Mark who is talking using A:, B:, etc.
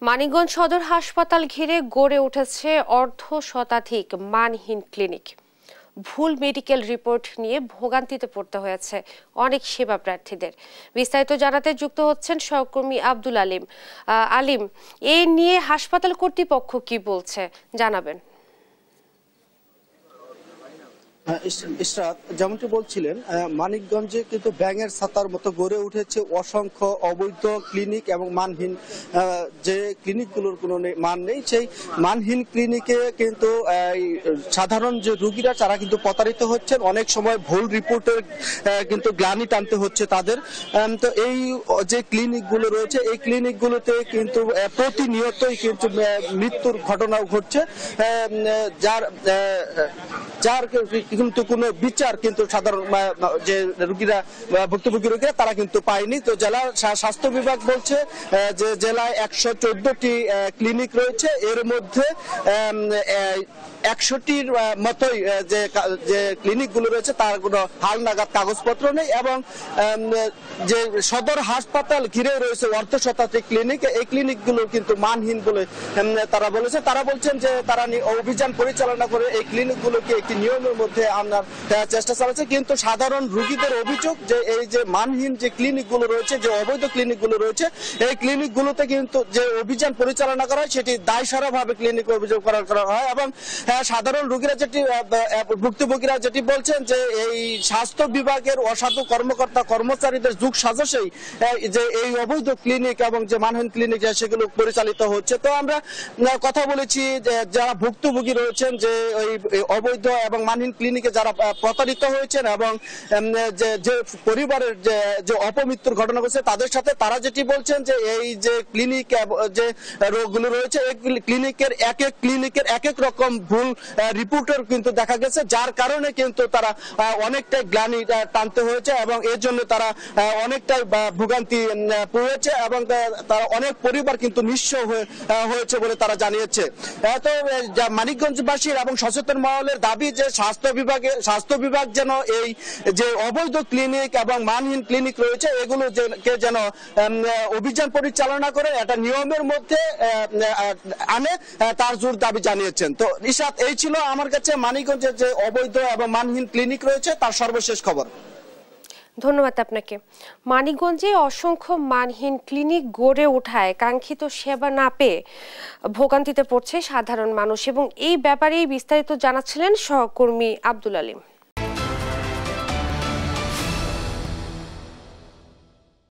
A: মানিকগঞ্জ সদর হাসপাতাল ঘিরে গড়ে উঠেছে অর্ধ শতাধিক মানহীন ক্লিনিক। ভুল মেডিকেল রিপোর্ট নিয়ে ভোগান্তিতে পড়তে হয়েছে অনেক সেবা প্রার্থীদের। বিস্তারিত জানাতে যুক্ত হচ্ছেন সহকর্মী আব্দুল আলিম। এ নিয়ে হাসপাতাল কর্তৃপক্ষ কি বলছে জানাবেন।
B: ইশরাত, যেমনটি বলছিলেন, মানিকগঞ্জে কিন্তু ব্যাঙের ছাতার মতো গড়ে উঠেছে অসংখ্য অবৈধ ক্লিনিক এবং মানহীন যে ক্লিনিকগুলোর কোনো মান নেই। সেই মানহীন ক্লিনিকে কিন্তু সাধারণ যে রোগীরা তারা কিন্তু প্রতারিত হচ্ছেন, অনেক সময় ভুল রিপোর্টের কিন্তু গ্লানি টানতে হচ্ছে তাদের। তো এই যে ক্লিনিকগুলো রয়েছে এই ক্লিনিকগুলোতে কিন্তু প্রতিনিয়তই কিন্তু মৃত্যুর ঘটনাও ঘটছে, যার কিন্তু কোনো বিচার কিন্তু সাধারণ যে রোগীরা ভুক্তভোগী রোগীরা তারা কিন্তু পায়নি। তো জেলা স্বাস্থ্য বিভাগ বলছে যে জেলায় 114টি ক্লিনিক রয়েছে, এর মধ্যে 100টির মতোই যে ক্লিনিকগুলো রয়েছে তার কোনো হালনাগাদ কাগজপত্র নেই, এবং যে সদর হাসপাতাল ঘিরে রয়েছে অর্ধ শতাধিক ক্লিনিক, এই ক্লিনিকগুলো কিন্তু মানহীন বলে তারা বলেছে। তারা বলছেন যে তারা অভিযান পরিচালনা করে এই ক্লিনিকগুলোকে একটি নিয়মের মধ্যে আনার চেষ্টা চালাচ্ছে, কিন্তু সাধারণ রোগীদের অভিযোগ যে এই যে মানহীন যে ক্লিনিকগুলো রয়েছে, যে অবৈধ ক্লিনিকগুলো রয়েছে, এই ক্লিনিকগুলোতে কিন্তু যে অভিযান পরিচালনা করা হয় সেটি দায়সারাভাবে ক্লিনিক অভিযোগ করা হয়, এবং সাধারণ রোগীরা ভুক্তভোগীরা যেটি বলছেন যে এই স্বাস্থ্য বিভাগের অসাধু কর্মকর্তা কর্মচারীদের যুগ সাজসেই যে এই অবৈধ ক্লিনিক এবং যে মানহীন ক্লিনিক সেগুলো পরিচালিত হচ্ছে। তো আমরা কথা বলেছি যারা ভুক্তভোগী রয়েছেন যে ওই অবৈধ এবং মানহীন ক্লিনিকে যারা প্রতারিত হয়েছেন এবং যে পরিবারের যে অপমৃত্যুর ঘটনা ঘটছে তাদের সাথে, তারা যেটি বলছেন যে এই যে ক্লিনিক যে রোগগুলো রয়েছে এই ক্লিনিকের এক এক রকম ভুল রিপোর্টের কিন্তু দেখা গেছে, যার কারণে কিন্তু তারা অনেকটাই গ্লানি টানতে হয়েছে এবং এর জন্য তারা অনেকটাই ভোগান্তি পড়েছে, এবং তারা অনেক পরিবার কিন্তু নিঃস্ব হয়েছে বলে তারা জানিয়েছে। তো মানিকগঞ্জবাসীর এবং সচেতন মহলের দাবি যে স্বাস্থ্য বিভাগ যেন এই যে অবৈধ ক্লিনিক এবং মানহীন ক্লিনিক রয়েছে এগুলোকে যেন অভিযান পরিচালনা করে এটা নিয়মের মধ্যে আনে, তার জোর দাবি জানিয়েছেন। তো ইশরাত, এই ছিল আমার কাছে মানিকগঞ্জের যে অবৈধ এবং মানহীন ক্লিনিক রয়েছে তার সর্বশেষ খবর।
A: ধন্যবাদ আপনাকে। মানিকগঞ্জে অসংখ্য মানহীন ক্লিনিক গড়ে ওঠায় কাঙ্ক্ষিত সেবা না পেয়ে ভোগান্তিতে পড়ছে সাধারণ মানুষ, এবং এই ব্যাপারে বিস্তারিত জানাচ্ছিলেন সহকর্মী আব্দুল আলিম।